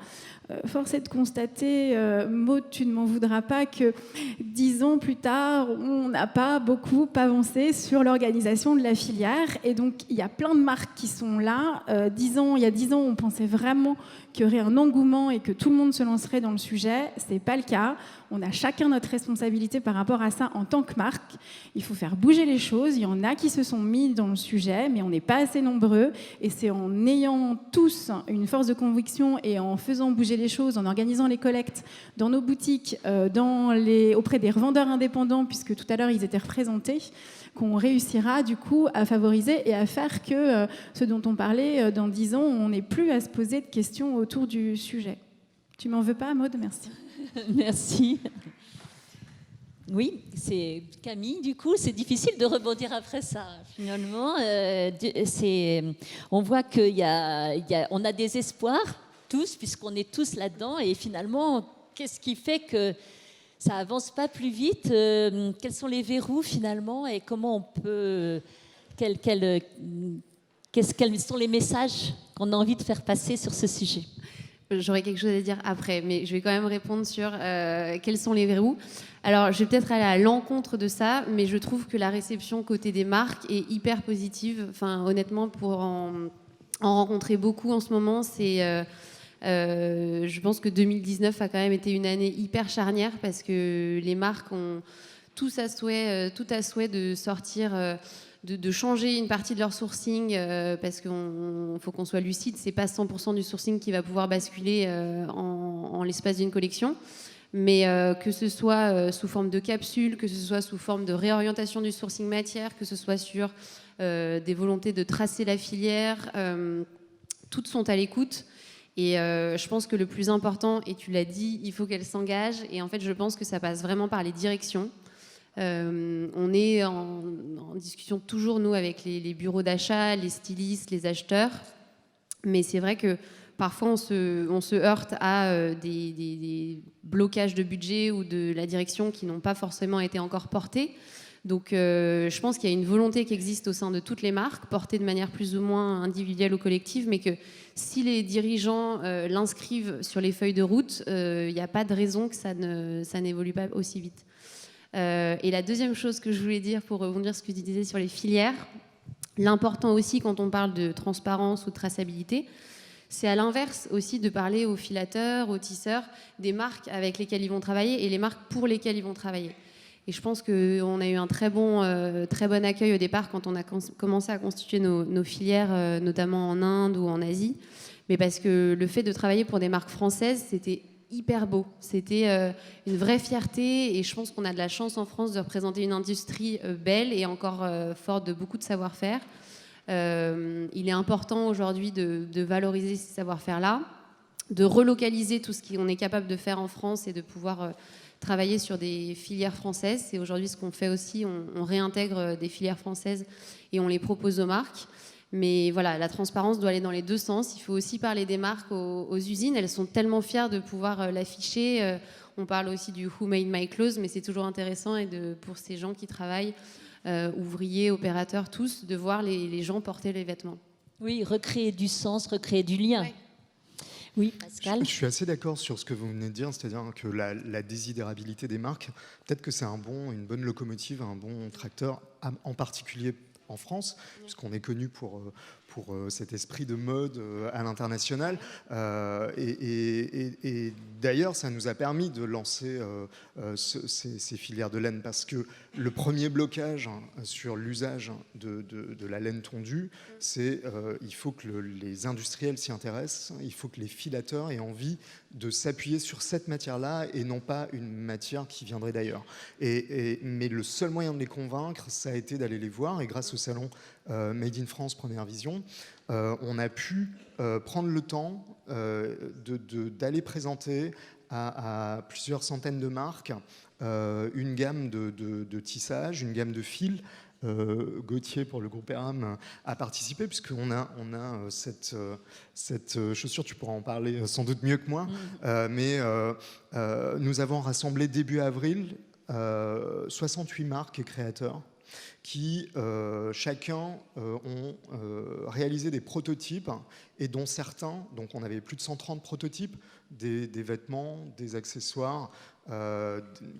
Force est de constater, Maud, tu ne m'en voudras pas, que 10 ans plus tard, on n'a pas beaucoup avancé sur l'organisation de la filière. Et donc, il y a plein de marques qui sont là. Il y a 10 ans, on pensait vraiment qu'il y aurait un engouement et que tout le monde se lancerait dans le sujet. Ce n'est pas le cas. On a chacun notre responsabilité par rapport à ça en tant que marque. Il faut faire bouger les choses. Il y en a qui se sont mis dans le sujet, mais on n'est pas assez nombreux. Et c'est en ayant tous une force de conviction et en faisant bouger les choses, en organisant les collectes dans nos boutiques, auprès des revendeurs indépendants, puisque tout à l'heure ils étaient représentés, qu'on réussira du coup à favoriser et à faire que ce dont on parlait dans 10 ans, on n'ait plus à se poser de questions autour du sujet. Tu m'en veux pas, Maud? Merci. Merci. Oui, c'est Camille, du coup, c'est difficile de rebondir après ça, finalement. On voit qu'on a des espoirs, tous, puisqu'on est tous là-dedans, et finalement, qu'est-ce qui fait que ça avance pas plus vite? Quels sont les verrous, finalement, et comment on peut... Quels sont les messages qu'on a envie de faire passer sur ce sujet? J'aurais quelque chose à dire après, mais je vais quand même répondre sur quels sont les verrous. Alors, je vais peut-être aller à l'encontre de ça, mais je trouve que la réception côté des marques est hyper positive. Enfin, honnêtement, pour en rencontrer beaucoup en ce moment, je pense que 2019 a quand même été une année hyper charnière parce que les marques ont tout à souhait de sortir... De changer une partie de leur sourcing parce qu'il faut qu'on soit lucide, c'est pas 100% du sourcing qui va pouvoir basculer en l'espace d'une collection, mais que ce soit sous forme de capsules, que ce soit sous forme de réorientation du sourcing matière, que ce soit sur des volontés de tracer la filière, toutes sont à l'écoute. Et je pense que le plus important, et tu l'as dit, il faut qu'elles s'engagent, et en fait je pense que ça passe vraiment par les directions. On est en discussion toujours, nous, avec les bureaux d'achat, les stylistes, les acheteurs. Mais c'est vrai que parfois, on se heurte à des blocages de budget ou de la direction qui n'ont pas forcément été encore portés. Donc, je pense qu'il y a une volonté qui existe au sein de toutes les marques, portée de manière plus ou moins individuelle ou collective, mais que si les dirigeants l'inscrivent sur les feuilles de route, il n'y a pas de raison que ça n'évolue pas aussi vite. Et la deuxième chose que je voulais dire pour rebondir sur ce que tu disais sur les filières, l'important aussi quand on parle de transparence ou de traçabilité, c'est à l'inverse aussi de parler aux filateurs, aux tisseurs, des marques avec lesquelles ils vont travailler et les marques pour lesquelles ils vont travailler. Et je pense qu'on a eu un très bon accueil au départ quand on a commencé à constituer nos filières, notamment en Inde ou en Asie, mais parce que le fait de travailler pour des marques françaises, c'était hyper beau. C'était une vraie fierté et je pense qu'on a de la chance en France de représenter une industrie belle et encore forte de beaucoup de savoir-faire. Il est important aujourd'hui de valoriser ces savoir-faire-là, de relocaliser tout ce qu'on est capable de faire en France et de pouvoir travailler sur des filières françaises. C'est aujourd'hui ce qu'on fait aussi. On réintègre des filières françaises et on les propose aux marques. Mais voilà, la transparence doit aller dans les deux sens. Il faut aussi parler des marques aux usines. Elles sont tellement fières de pouvoir l'afficher. On parle aussi du Who Made My Clothes, mais c'est toujours intéressant pour ces gens qui travaillent, ouvriers, opérateurs, tous, de voir les gens porter les vêtements. Oui, recréer du sens, recréer du lien. Ouais. Oui, Pascal. Je suis assez d'accord sur ce que vous venez de dire, c'est-à-dire que la désidérabilité des marques, peut-être que c'est une bonne locomotive, un bon tracteur, en particulier en France, puisqu'on est connu pour pour cet esprit de mode à l'international. Et d'ailleurs, ça nous a permis de lancer ces filières de laine, parce que le premier blocage sur l'usage de la laine tondue, c'est il faut que les industriels s'y intéressent, il faut que les filateurs aient envie de s'appuyer sur cette matière-là et non pas une matière qui viendrait d'ailleurs. Mais le seul moyen de les convaincre, ça a été d'aller les voir, et grâce au salon Made in France Première Vision, on a pu prendre le temps d'aller présenter à plusieurs centaines de marques une gamme de tissage, une gamme de fils. Gauthier pour le groupe Eram a participé, puisqu'on a cette chaussure, tu pourras en parler sans doute mieux que moi, mais nous avons rassemblé début avril 68 marques et créateurs qui chacun ont réalisé des prototypes, et dont certains, donc on avait plus de 130 prototypes, des vêtements, des accessoires,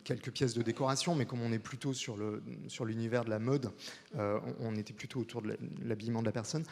quelques pièces de décoration, mais comme on est plutôt sur l'univers de la mode, on était plutôt autour de l'habillement de la personne.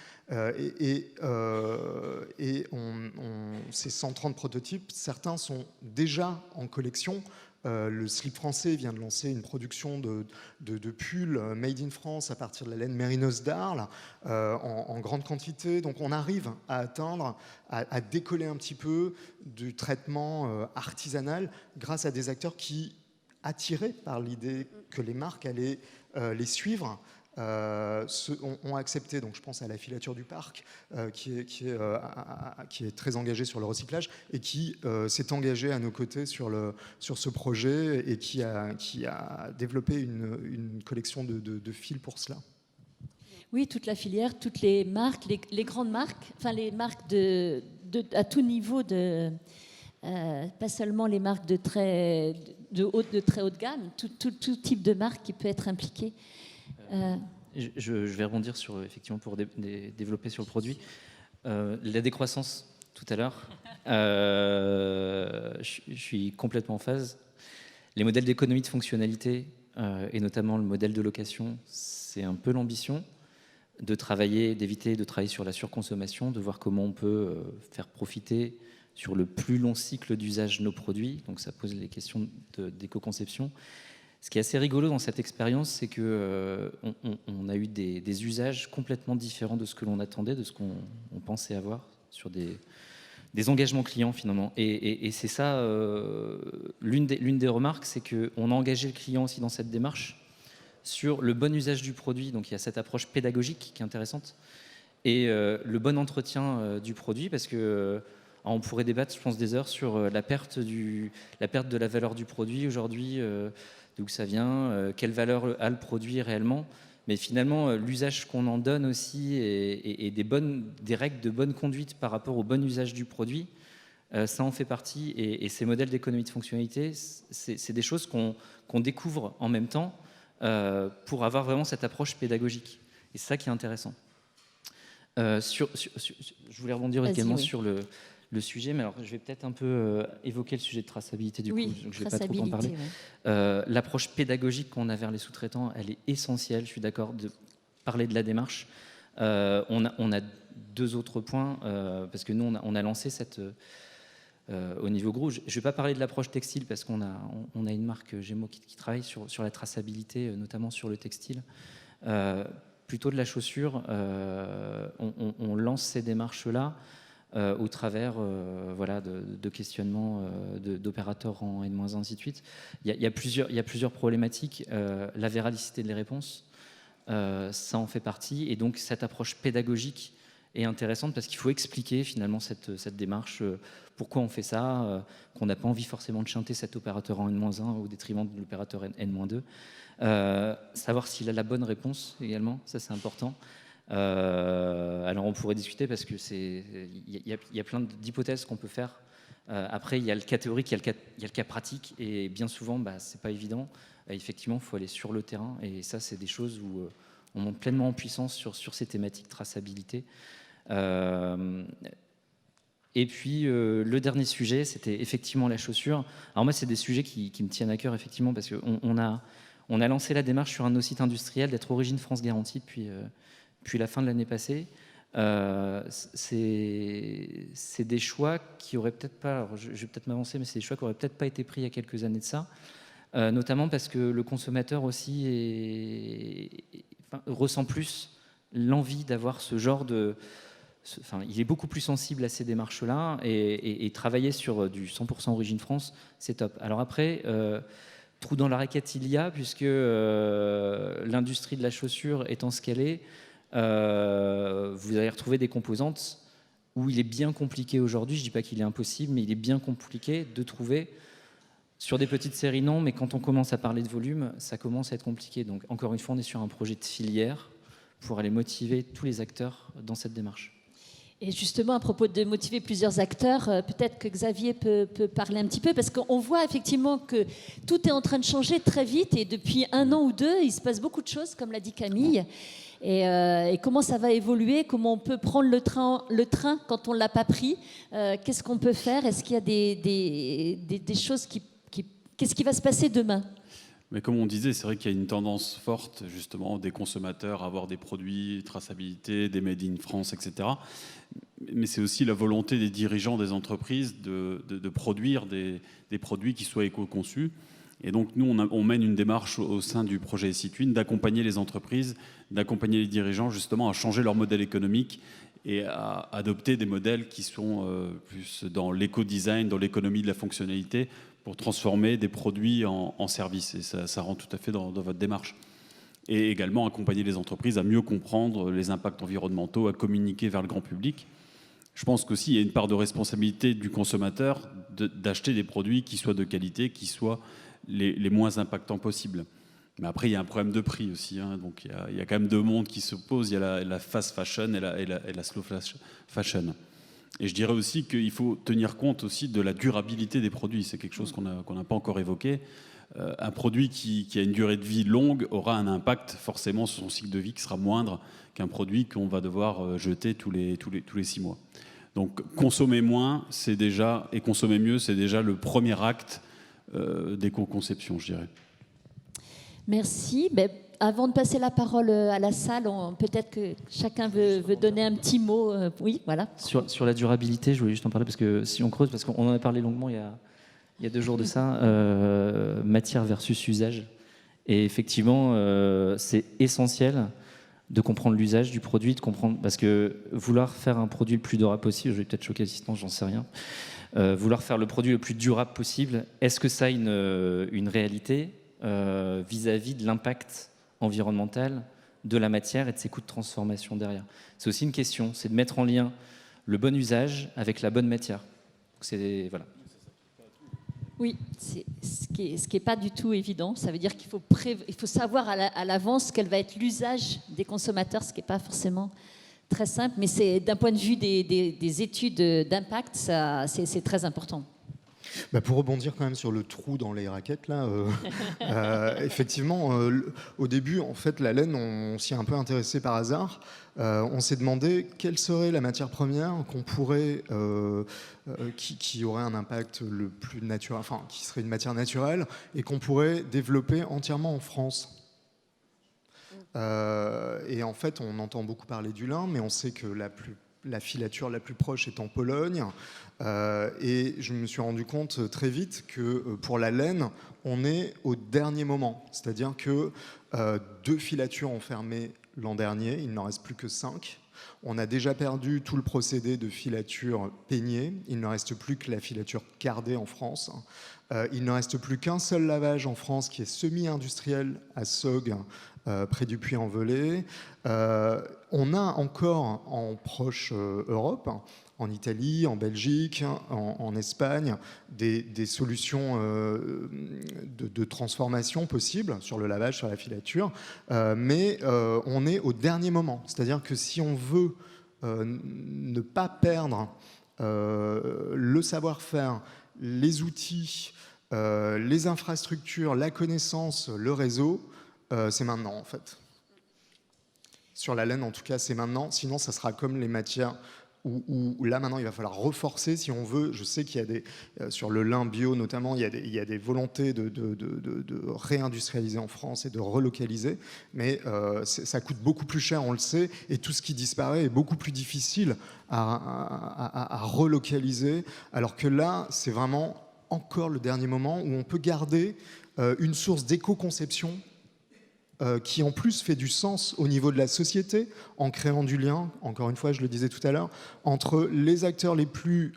Ces 130 prototypes, certains sont déjà en collection. Le Slip français vient de lancer une production de pulls made in France à partir de la laine mérinos d'Arles en grande quantité. Donc on arrive à atteindre, à décoller un petit peu du traitement artisanal grâce à des acteurs qui, attirés par l'idée que les marques allaient les suivre, ont accepté. Donc je pense à la filature du parc qui est très engagée sur le recyclage et qui s'est engagée à nos côtés sur ce projet, et qui a développé une collection de fils pour cela. Oui, toute la filière, toutes les marques, les grandes marques, enfin les marques à tout niveau, pas seulement les marques de très haut de gamme, tout type de marque qui peut être impliqué. Je vais rebondir sur, effectivement, pour développer sur le produit. La décroissance, tout à l'heure, je suis complètement en phase. Les modèles d'économie de fonctionnalité, et notamment le modèle de location, c'est un peu l'ambition d'éviter de travailler sur la surconsommation, de voir comment on peut faire profiter sur le plus long cycle d'usage nos produits. Donc ça pose les questions d'éco-conception. Ce qui est assez rigolo dans cette expérience, c'est qu'on a eu des usages complètement différents de ce que l'on attendait, de ce qu'on pensait avoir, sur des engagements clients finalement. Et c'est ça, l'une des remarques, c'est qu'on a engagé le client aussi dans cette démarche sur le bon usage du produit. Donc il y a cette approche pédagogique qui est intéressante, et le bon entretien du produit, parce que on pourrait débattre, je pense, des heures sur la perte de la valeur du produit aujourd'hui, d'où ça vient, quelle valeur a le produit réellement. Mais finalement, l'usage qu'on en donne aussi, et des règles de bonne conduite par rapport au bon usage du produit, ça en fait partie. Et ces modèles d'économie de fonctionnalité, c'est des choses qu'on découvre en même temps pour avoir vraiment cette approche pédagogique. Et c'est ça qui est intéressant. Je voulais rebondir également sur le sujet, mais alors je vais peut-être un peu évoquer le sujet de traçabilité du coup, donc je ne vais pas trop en parler. Ouais. L'approche pédagogique qu'on a vers les sous-traitants, elle est essentielle. Je suis d'accord de parler de la démarche. On a deux autres points, parce que nous, on a lancé au niveau groupe. Je ne vais pas parler de l'approche textile, parce qu'on a une marque Gémeaux qui travaille sur la traçabilité, notamment sur le textile. Plutôt de la chaussure, on lance ces démarches-là au travers de questionnements d'opérateurs en N-1, ainsi de suite. Il y a plusieurs problématiques. La véracité des réponses, ça en fait partie. Et donc, cette approche pédagogique est intéressante, parce qu'il faut expliquer finalement cette démarche, pourquoi on fait ça, qu'on n'a pas envie forcément de chanter cet opérateur en N-1 au détriment de l'opérateur N-2. Savoir s'il a la bonne réponse également, ça c'est important. Alors on pourrait discuter, parce que il y a plein d'hypothèses qu'on peut faire. Après, il y a le cas théorique, il y a le cas pratique, et bien souvent, c'est pas évident. Effectivement, il faut aller sur le terrain, et ça, c'est des choses où on monte pleinement en puissance sur ces thématiques traçabilité. Et puis le dernier sujet, c'était effectivement la chaussure. Alors moi, c'est des sujets qui me tiennent à cœur, effectivement, parce qu'on a lancé la démarche sur un de nos sites industriels d'être Origine France Garantie depuis la fin de l'année passée. c'est des choix qui auraient peut-être pas, alors je vais peut-être m'avancer, mais c'est des choix qui auraient peut-être pas été pris il y a quelques années de ça, notamment parce que le consommateur aussi ressent plus l'envie d'avoir ce genre de... il est beaucoup plus sensible à ces démarches-là et travailler sur du 100% origine France, c'est top. Alors après, trou dans la raquette il y a, puisque l'industrie de la chaussure étant ce qu'elle est, vous allez retrouver des composantes où il est bien compliqué aujourd'hui, je ne dis pas qu'il est impossible, mais il est bien compliqué de trouver sur des petites séries, non, mais quand on commence à parler de volume, ça commence à être compliqué. Donc encore une fois, on est sur un projet de filière pour aller motiver tous les acteurs dans cette démarche. Et justement, à propos de motiver plusieurs acteurs, peut-être que Xavier peut parler un petit peu, parce qu'on voit effectivement que tout est en train de changer très vite, et depuis 1 an ou 2, il se passe beaucoup de choses, comme l'a dit Camille. Et comment ça va évoluer, comment on peut prendre le train quand on ne l'a pas pris, qu'est-ce qu'on peut faire, est-ce qu'il y a des choses qu'est-ce qui va se passer demain ? Mais comme on disait, c'est vrai qu'il y a une tendance forte justement des consommateurs à avoir des produits, traçabilité, des made in France, etc. Mais c'est aussi la volonté des dirigeants des entreprises de produire des produits qui soient éco-conçus. Et donc nous, on mène une démarche au sein du projet SITwin d'accompagner les entreprises, d'accompagner les dirigeants justement à changer leur modèle économique et à adopter des modèles qui sont plus dans l'éco-design, dans l'économie de la fonctionnalité, pour transformer des produits en services. Et ça rentre tout à fait dans votre démarche. Et également accompagner les entreprises à mieux comprendre les impacts environnementaux, à communiquer vers le grand public. Je pense qu'aussi, il y a une part de responsabilité du consommateur d'acheter des produits qui soient de qualité, qui soient les moins impactants possibles. Mais après, il y a un problème de prix aussi. Hein. Donc, il y a quand même 2 mondes qui s'opposent. Il y a la fast fashion et la slow fashion. Et je dirais aussi qu'il faut tenir compte aussi de la durabilité des produits. C'est quelque chose qu'on n'a pas encore évoqué. Un produit qui a une durée de vie longue aura un impact forcément sur son cycle de vie qui sera moindre qu'un produit qu'on va devoir jeter tous les 6 mois. Donc consommer moins, et consommer mieux, c'est déjà le premier acte d'éco-conception, je dirais. Merci. Avant de passer la parole à la salle, peut-être que chacun veut donner un petit mot. Oui, voilà. Sur la durabilité, je voulais juste en parler, parce que si on creuse, parce qu'on en a parlé longuement il y a 2 jours de ça, matière versus usage. Et effectivement, c'est essentiel de comprendre l'usage du produit, parce que vouloir faire un produit le plus durable possible, je vais peut-être choquer l'assistant, j'en sais rien, vouloir faire le produit le plus durable possible, est-ce que ça a une réalité vis-à-vis de l'impact environnemental de la matière et de ses coûts de transformation derrière. C'est aussi une question, c'est de mettre en lien le bon usage avec la bonne matière. Voilà. Oui, c'est ce qui est pas du tout évident. Ça veut dire qu'il faut savoir à l'avance quel va être l'usage des consommateurs, ce qui n'est pas forcément très simple, mais c'est d'un point de vue des études d'impact, c'est très important. Pour rebondir quand même sur le trou dans les raquettes, là, effectivement, au début, en fait, la laine, on s'y est un peu intéressé par hasard. On s'est demandé quelle serait la matière première qu'on pourrait, qui aurait un impact le plus naturel, enfin, qui serait une matière naturelle et qu'on pourrait développer entièrement en France. Et en fait, on entend beaucoup parler du lin, mais on sait que la filature la plus proche est en Pologne. Et je me suis rendu compte très vite que pour la laine, on est au dernier moment. C'est-à-dire que 2 filatures ont fermé l'an dernier, il n'en reste plus que 5. On a déjà perdu tout le procédé de filature peignée. Il ne reste plus que la filature cardée en France. Il ne reste plus qu'un seul lavage en France qui est semi-industriel à Saugues, près du Puy-en-Velay. On a encore en proche Europe, en Italie, en Belgique, en Espagne, des solutions de transformation possibles sur le lavage, sur la filature, mais on est au dernier moment. C'est-à-dire que si on veut ne pas perdre le savoir-faire, les outils, les infrastructures, la connaissance, le réseau, c'est maintenant en fait. Sur la laine, en tout cas, c'est maintenant. Sinon, ça sera comme les matières où là maintenant il va falloir reforcer si on veut. Je sais qu'il y a des, sur le lin bio notamment, il y a des volontés de réindustrialiser en France et de relocaliser, mais ça coûte beaucoup plus cher, on le sait, et tout ce qui disparaît est beaucoup plus difficile à relocaliser, alors que là c'est vraiment encore le dernier moment où on peut garder une source d'éco-conception qui en plus fait du sens au niveau de la société, en créant du lien, encore une fois, je le disais tout à l'heure, entre les acteurs les plus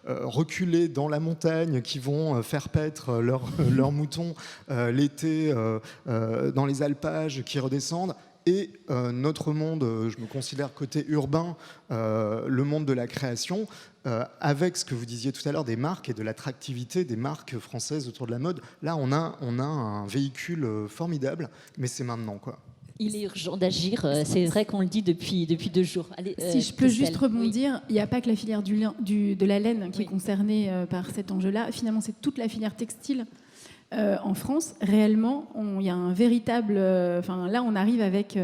reculés dans la montagne, qui vont faire paître leurs moutons l'été dans les alpages, qui redescendent, et notre monde, je me considère côté urbain, le monde de la création, avec ce que vous disiez tout à l'heure des marques et de l'attractivité des marques françaises autour de la mode. Là, on a un véhicule formidable, mais c'est maintenant, quoi. Il est urgent d'agir, c'est vrai qu'on le dit depuis 2 jours. Allez, si je peux Christelle. juste rebondir, il n'y a pas que la filière de la laine qui est Oui. concernée par cet enjeu-là. Finalement, c'est toute la filière textile. En France, réellement, il y a un véritable... là, on arrive avec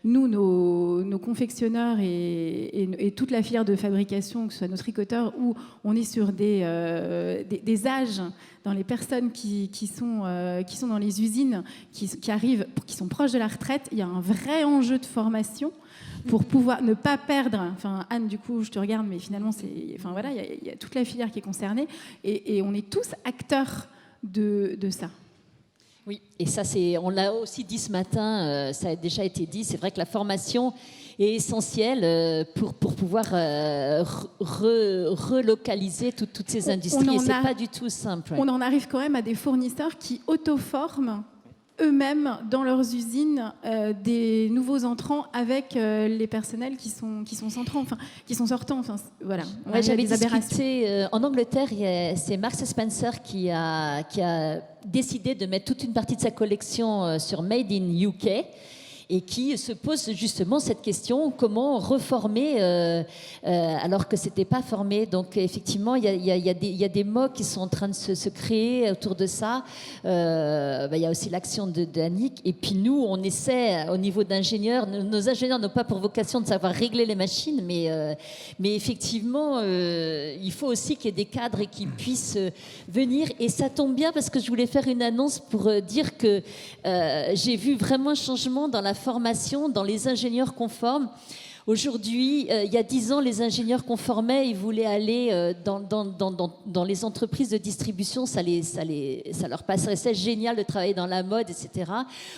nous, nos confectionneurs et toute la filière de fabrication, que ce soit nos tricoteurs, où on est sur des âges dans les personnes qui sont dans les usines, qui arrivent, qui sont proches de la retraite. Il y a un vrai enjeu de formation pour pouvoir ne pas perdre... Anne, du coup, je te regarde, mais finalement, il y a toute la filière qui est concernée. Et on est tous acteurs de ça. Oui, et ça, on l'a aussi dit ce matin, ça a déjà été dit, c'est vrai que la formation est essentielle pour pouvoir relocaliser toutes ces industries, et c'est pas du tout simple. On en arrive quand même à des fournisseurs qui auto-forment eux-mêmes dans leurs usines des nouveaux entrants avec les personnels qui sont sortants. Voilà. Ouais, j'avais discuté en Angleterre, c'est Marks & Spencer qui a décidé de mettre toute une partie de sa collection sur Made in UK. Et qui se pose justement cette question, comment reformer alors que ce n'était pas formé. Donc effectivement, il y a des mots qui sont en train de se créer autour de ça. Il y a aussi l'action d'Annick. Et puis nous, on essaie au niveau d'ingénieurs, nos ingénieurs n'ont pas pour vocation de savoir régler les machines, mais effectivement, il faut aussi qu'il y ait des cadres qui puissent venir. Et ça tombe bien parce que je voulais faire une annonce pour dire que j'ai vu vraiment un changement dans la formation, dans les ingénieurs conformes. Aujourd'hui, il y a 10 ans, les ingénieurs conformaient, ils voulaient aller dans les entreprises de distribution, ça leur paraissait génial de travailler dans la mode, etc.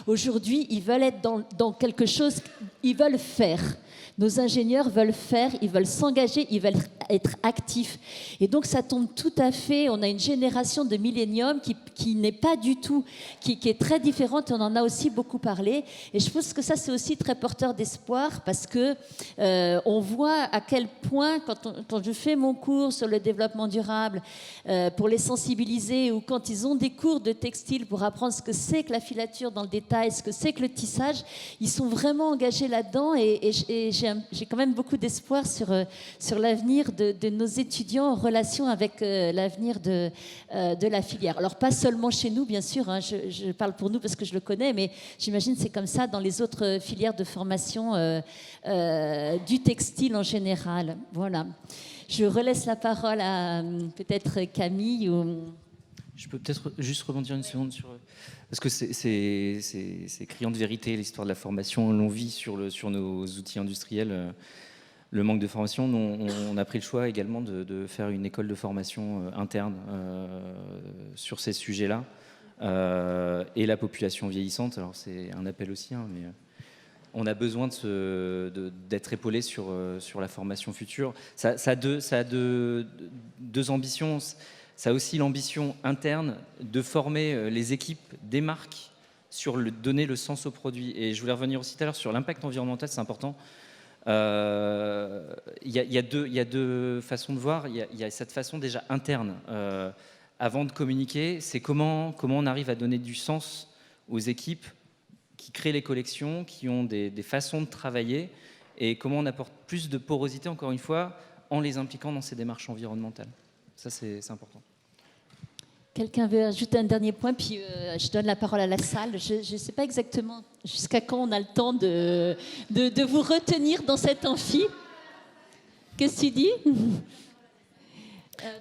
Aujourd'hui, ils veulent être dans quelque chose, ils veulent faire. Nos ingénieurs veulent faire, ils veulent s'engager, ils veulent être actifs. Et donc, ça tombe tout à fait. On a une génération de millénium qui n'est pas du tout, qui est très différente. On en a aussi beaucoup parlé. Et je pense que ça, c'est aussi très porteur d'espoir parce que on voit à quel point, quand je fais mon cours sur le développement durable, pour les sensibiliser, ou quand ils ont des cours de textile pour apprendre ce que c'est que la filature dans le détail, ce que c'est que le tissage, ils sont vraiment engagés là-dedans. Et j'ai quand même beaucoup d'espoir sur l'avenir de nos étudiants en relation avec l'avenir de la filière. Alors pas seulement chez nous, bien sûr, hein, je parle pour nous parce que je le connais, mais j'imagine que c'est comme ça dans les autres filières de formation du textile en général. Voilà. Je relaisse la parole à peut-être Camille ou... Je peux peut-être juste rebondir une seconde sur... Parce que c'est criant de vérité, l'histoire de la formation. On vit sur nos outils industriels le manque de formation. On a pris le choix également de faire une école de formation interne sur ces sujets-là. Et la population vieillissante, alors c'est un appel aussi, hein, mais on a besoin d'être épaulé sur la formation future. Ça a deux ambitions. Ça a aussi l'ambition interne de former les équipes des marques sur donner le sens au produit. Et je voulais revenir aussi tout à l'heure sur l'impact environnemental, c'est important. Il y a deux façons de voir. Il y a cette façon déjà interne. Avant de communiquer, c'est comment on arrive à donner du sens aux équipes qui créent les collections, qui ont des façons de travailler, et comment on apporte plus de porosité, encore une fois, en les impliquant dans ces démarches environnementales. Ça, c'est important. Quelqu'un veut ajouter un dernier point, puis je donne la parole à la salle. Je ne sais pas exactement jusqu'à quand on a le temps de vous retenir dans cet amphi. Qu'est-ce que tu dis?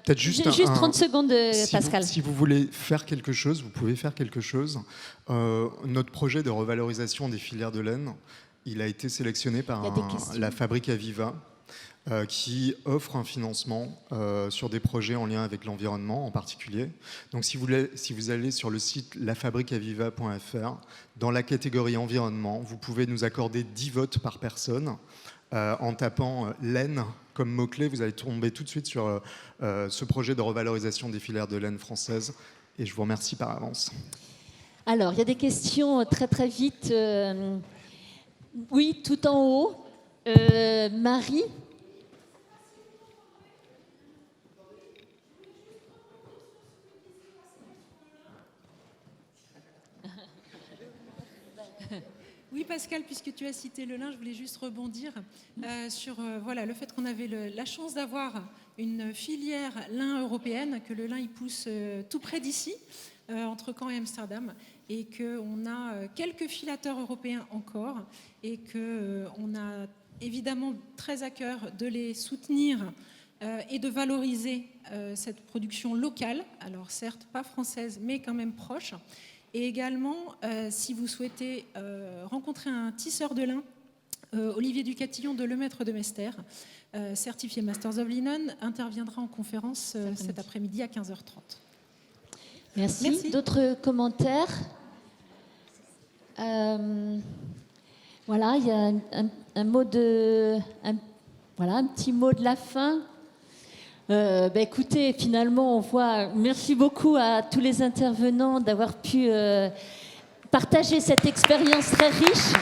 Peut-être juste, Juste 30 secondes, Pascal. Si vous voulez faire quelque chose, vous pouvez faire quelque chose. Notre projet de revalorisation des filières de laine, il a été sélectionné par la Fabrique Aviva, qui offre un financement sur des projets en lien avec l'environnement en particulier. Donc si vous allez sur le site lafabriqueaviva.fr, dans la catégorie environnement, vous pouvez nous accorder 10 votes par personne. En tapant laine comme mot-clé, vous allez tomber tout de suite sur ce projet de revalorisation des filières de laine françaises. Et je vous remercie par avance. Alors, il y a des questions très très vite. Oui, tout en haut. Marie. Oui, Pascal, puisque tu as cité le lin, je voulais juste rebondir sur le fait qu'on avait la chance d'avoir une filière lin européenne, que le lin il pousse tout près d'ici, entre Caen et Amsterdam, et qu'on a quelques filateurs européens encore, et qu'on a évidemment très à cœur de les soutenir et de valoriser cette production locale, alors certes pas française, mais quand même proche. Et également, si vous souhaitez rencontrer un tisseur de lin, Olivier Ducatillon de Lemaître de Mester, certifié Masters of Linen, interviendra en conférence cet après-midi à 15h30. Merci. D'autres commentaires? Voilà, il y a un petit mot de la fin. Écoutez, finalement, on voit. Merci beaucoup à tous les intervenants d'avoir pu partager cette expérience très riche.